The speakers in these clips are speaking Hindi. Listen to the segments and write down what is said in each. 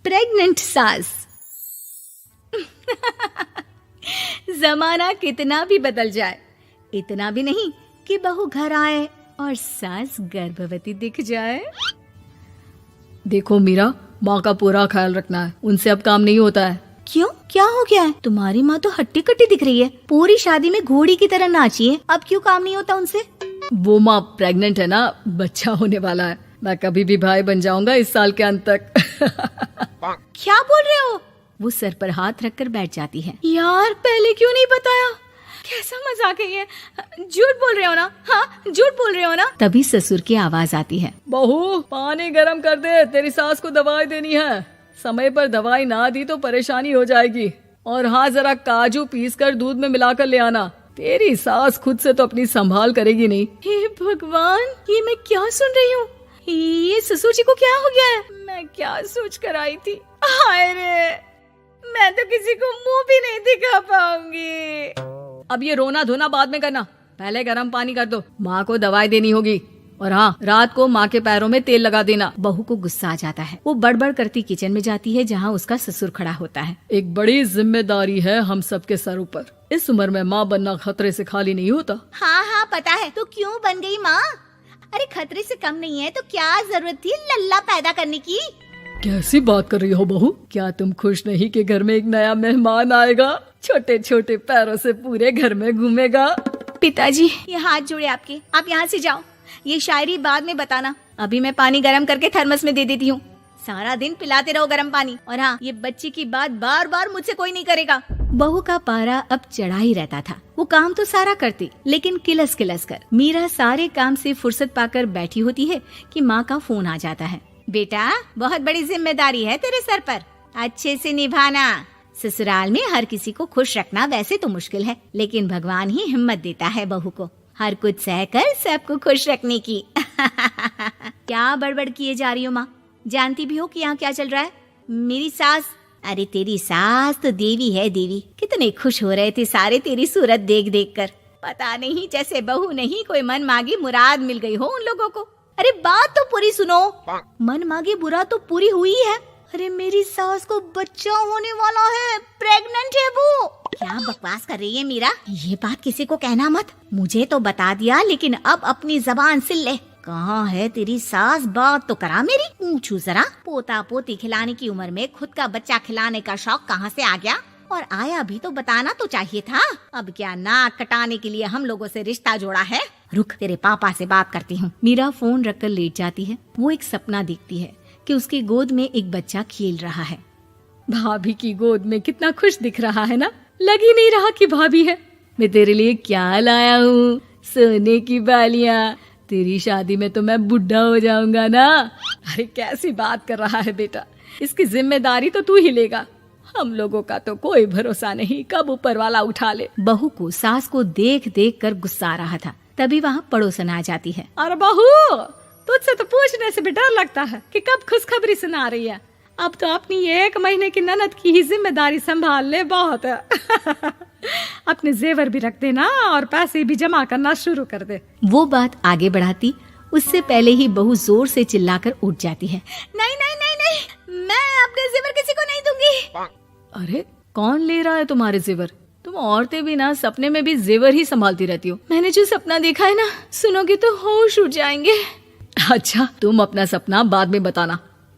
प्रेग्नेंट सास। जमाना कितना भी बदल जाए, इतना भी नहीं कि बहू घर आए और सास गर्भवती दिख जाए। देखो मीरा, माँ का पूरा ख्याल रखना है, उनसे अब काम नहीं होता है। क्यों, क्या हो गया है? तुम्हारी माँ तो हट्टी कट्टी दिख रही है, पूरी शादी में घोड़ी की तरह नाची है, अब क्यों काम नहीं होता उनसे? वो माँ प्रेग्नेंट है ना, बच्चा होने वाला है। मैं कभी भी भाई बन जाऊंगा इस साल के अंत तक। क्या बोल रहे हो? वो सर पर हाथ रखकर बैठ जाती है। यार, पहले क्यों नहीं बताया? कैसा मजाक है ये? झूठ बोल रहे हो ना? हाँ, झूठ बोल रहे हो ना? तभी ससुर की आवाज आती है। बहू, पानी गरम कर दे, तेरी सास को दवाई देनी है। समय पर दवाई ना दी तो परेशानी हो जाएगी। और हाँ, जरा काजू पीस कर दूध में मिलाकर ले आना। तेरी सास खुद से तो अपनी संभाल करेगी नहीं। हे भगवान, ये मैं क्या सुन रही हूँ? ये ससुर जी को क्या हो गया है? मैं क्या सोच कर आई थी? हाय रे, मैं तो किसी को मुंह भी नहीं दिखा पाऊंगी। अब ये रोना धोना बाद में करना, पहले गर्म पानी कर दो, माँ को दवाई देनी होगी। और हाँ, रात को माँ के पैरों में तेल लगा देना। बहू को गुस्सा आ जाता है, वो बड़बड़ करती किचन में जाती है जहाँ उसका ससुर खड़ा होता है। एक बड़ी जिम्मेदारी है हम सबके सर ऊपर। इस उम्र में माँ बनना खतरे से खाली नहीं होता। हाँ हाँ, पता है, तो क्यों बन गई माँ? अरे खतरे से कम नहीं है तो क्या जरूरत थी लल्ला पैदा करने की? कैसी बात कर रही हो बहू? क्या तुम खुश नहीं कि घर में एक नया मेहमान आएगा, छोटे छोटे पैरों से पूरे घर में घूमेगा? पिताजी, ये हाथ जोड़े आपके, आप यहाँ से जाओ। ये शायरी बाद में बताना, अभी मैं पानी गरम करके थर्मस में दे देती हूँ। सारा दिन पिलाते रहो गरम पानी। और हाँ, ये बच्ची की बात बार बार मुझसे कोई नहीं करेगा। बहू का पारा अब चढ़ा ही रहता था। वो काम तो सारा करती, लेकिन किलस किलस कर। मीरा सारे काम से फुर्सत पाकर बैठी होती है कि माँ का फोन आ जाता है। बेटा, बहुत बड़ी जिम्मेदारी है तेरे सर पर, अच्छे से निभाना। ससुराल में हर किसी को खुश रखना वैसे तो मुश्किल है, लेकिन भगवान ही हिम्मत देता है बहू को हर कुछ सहकर सबको खुश रखने की। क्या बड़बड़ किए जा रही हो माँ? जानती भी हो कि यहाँ क्या चल रहा है? मेरी सास, अरे तेरी सास तो देवी है देवी। कितने खुश हो रहे थे सारे तेरी सूरत देख देख कर। पता नहीं जैसे बहू नहीं कोई मन मांगी मुराद मिल गई हो उन लोगों को। अरे बात तो पूरी सुनो। मन मांगी बुरा तो पूरी हुई है। अरे मेरी सास को बच्चा होने वाला है, प्रेग्नेंट है वो। क्या बकवास कर रही है मीरा? ये बात किसी को कहना मत। मुझे तो बता दिया, लेकिन अब अपनी जबान सिल ले। कहाँ है तेरी सास? बात तो करा मेरी। पूछू जरा, पोता पोती खिलाने की उम्र में खुद का बच्चा खिलाने का शौक कहाँ से आ गया? और आया भी तो बताना तो चाहिए था। अब क्या नाक कटाने के लिए हम लोगों से रिश्ता जोड़ा है? रुक, तेरे पापा से बात करती हूँ। मीरा फोन रखकर लेट जाती है। वो एक सपना देखती है कि उसकी गोद में एक बच्चा खेल रहा है। भाभी की गोद में कितना खुश दिख रहा है ना? लग ही नहीं रहा कि भाभी है। मैं तेरे लिए क्या लाया हूँ, सोने की बालियाँ। तेरी शादी में तो मैं बुढ़ा हो जाऊंगा ना। अरे कैसी बात कर रहा है बेटा, इसकी जिम्मेदारी तो तू ही लेगा। हम लोगों का तो कोई भरोसा नहीं, कब ऊपर वाला उठा ले। बहू को सास को देख देख कर गुस्सा आ रहा था। तभी वहाँ पड़ोसन आ जाती है। अरे बहू, तुझसे तो पूछने से भी डर लगता है कि कब खुशखबरी सुना रही है। अब तो अपनी 1 महीने की ननद की ही जिम्मेदारी संभाल ले, बहुत है। अपने जेवर भी रख देना और पैसे भी जमा करना शुरू कर दे। वो बात आगे बढ़ाती उससे पहले ही बहू जोर से चिल्लाकर उठ जाती है। नहीं नहीं नहीं नहीं, मैं अपने जेवर किसी को नहीं दूंगी। अरे कौन ले रहा है तुम्हारे जेवर? तुम औरतें भी ना सपने में भी जेवर ही संभालती रहती हो। मैंने जो सपना देखा है ना, सुनोगे तो होश उड़ जाएंगे। अच्छा, तुम अपना सपना बाद में बताना,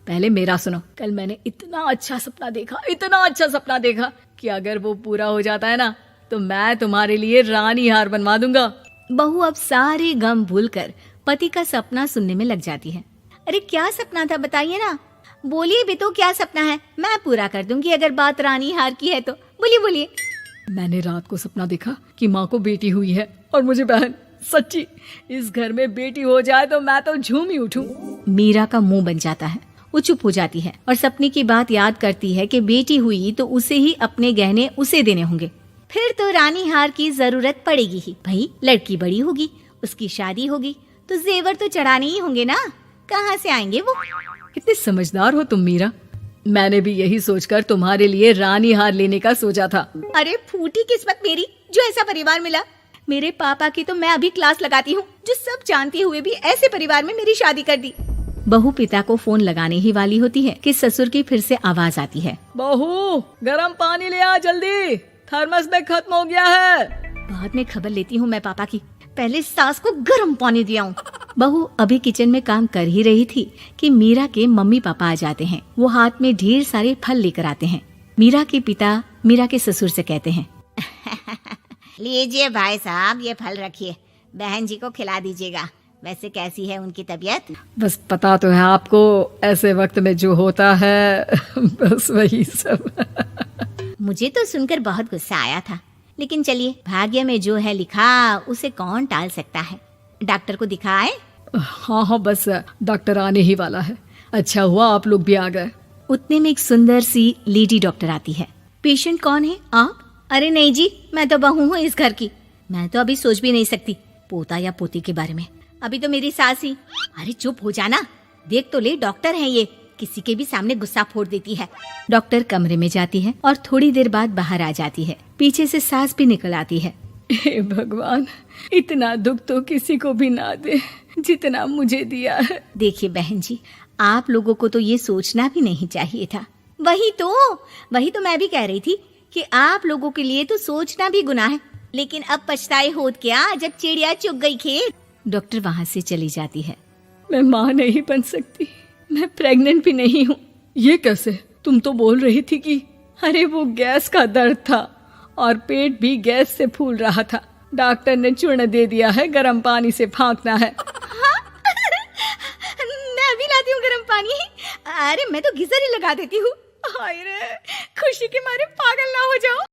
पहले मेरा सुनो। कल मैंने इतना अच्छा सपना देखा कि अगर वो पूरा हो जाता है ना तो मैं तुम्हारे लिए रानी हार बनवा दूंगा। बहू अब सारे गम भूलकर पति का सपना सुनने में लग जाती है। अरे क्या सपना था, बताइए ना। बोलिए भी तो, क्या सपना है? मैं पूरा कर दूंगी अगर बात रानी हार की है तो। बोलिए बोलिए। मैंने रात को सपना देखा कि माँ को बेटी हुई है और मुझे बहन। सच्ची, इस घर में बेटी हो जाए तो मैं तो झूम ही उठूं। मीरा का मुंह बन जाता है। वो चुप हो जाती है और सपने की बात याद करती है कि बेटी हुई तो उसे ही अपने गहने उसे देने होंगे। फिर तो रानी हार की जरूरत पड़ेगी ही। भाई, लड़की बड़ी होगी, उसकी शादी होगी तो जेवर तो चढ़ाने ही होंगे ना। कहाँ से आएंगे वो? कितने समझदार हो तुम मीरा। मैंने भी यही सोचकर तुम्हारे लिए रानी हार लेने का सोचा था। अरे फूटी किस्मत मेरी जो ऐसा परिवार मिला। मेरे पापा की तो मैं अभी क्लास लगाती हूँ, जो सब जानते हुए भी ऐसे परिवार में मेरी शादी कर दी। बहू पिता को फोन लगाने ही वाली होती है कि ससुर की फिर से आवाज आती है। बहू गरम पानी ले आ जल्दी, थर्मस में खत्म हो गया है। बाद में खबर लेती हूँ मैं पापा की, पहले सास को गर्म पानी दिया हूँ। बहू अभी किचन में काम कर ही रही थी कि मीरा के मम्मी पापा आ जाते हैं। वो हाथ में ढेर सारे फल लेकर आते हैं। मीरा के पिता मीरा के ससुर से कहते हैं, लीजिए भाई साहब, ये फल रखिए, बहन जी को खिला दीजिएगा। वैसे कैसी है उनकी तबीयत? बस पता तो है आपको, ऐसे वक्त में जो होता है बस वही सब। मुझे तो सुनकर बहुत गुस्सा आया था, लेकिन चलिए, भाग्य में जो है लिखा उसे कौन टाल सकता है। डॉक्टर को दिखाए? हाँ, बस डॉक्टर आने ही वाला है। अच्छा हुआ आप लोग भी आ गए। उतने में एक सुंदर सी लेडी डॉक्टर आती है। पेशेंट कौन है आप? अरे नहीं जी, मैं तो बहू हूँ इस घर की। मैं तो अभी सोच भी नहीं सकती पोता या पोती के बारे में। अभी तो मेरी सास ही। अरे चुप हो जाना, देख तो ले, डॉक्टर है ये, किसी के भी सामने गुस्सा फोड़ देती है। डॉक्टर कमरे में जाती है और थोड़ी देर बाद बाहर आ जाती है। पीछे से सास भी निकल आती है। हे भगवान, इतना दुख तो किसी को भी ना दे जितना मुझे दिया है। देखिए बहन जी, आप लोगों को तो ये सोचना भी नहीं चाहिए था। वही तो मैं भी कह रही थी कि आप लोगों के लिए तो सोचना भी गुनाह है, लेकिन अब पछताए होत क्या जब चिड़िया चुग गई खेत। डॉक्टर वहाँ से चली जाती है। मैं माँ नहीं बन सकती, मैं प्रेग्नेंट भी नहीं हूँ। ये कैसे? तुम तो बोल रही थी कि अरे वो गैस का दर्द था और पेट भी गैस से फूल रहा था। डॉक्टर ने चूर्ण दे दिया है, गर्म पानी से फांकना है। हाँ? मैं अभी लाती हूँ गर्म पानी। अरे मैं तो गीजर ही लगा देती हूँ। हाय रे, खुशी के मारे पागल ना हो जाओ।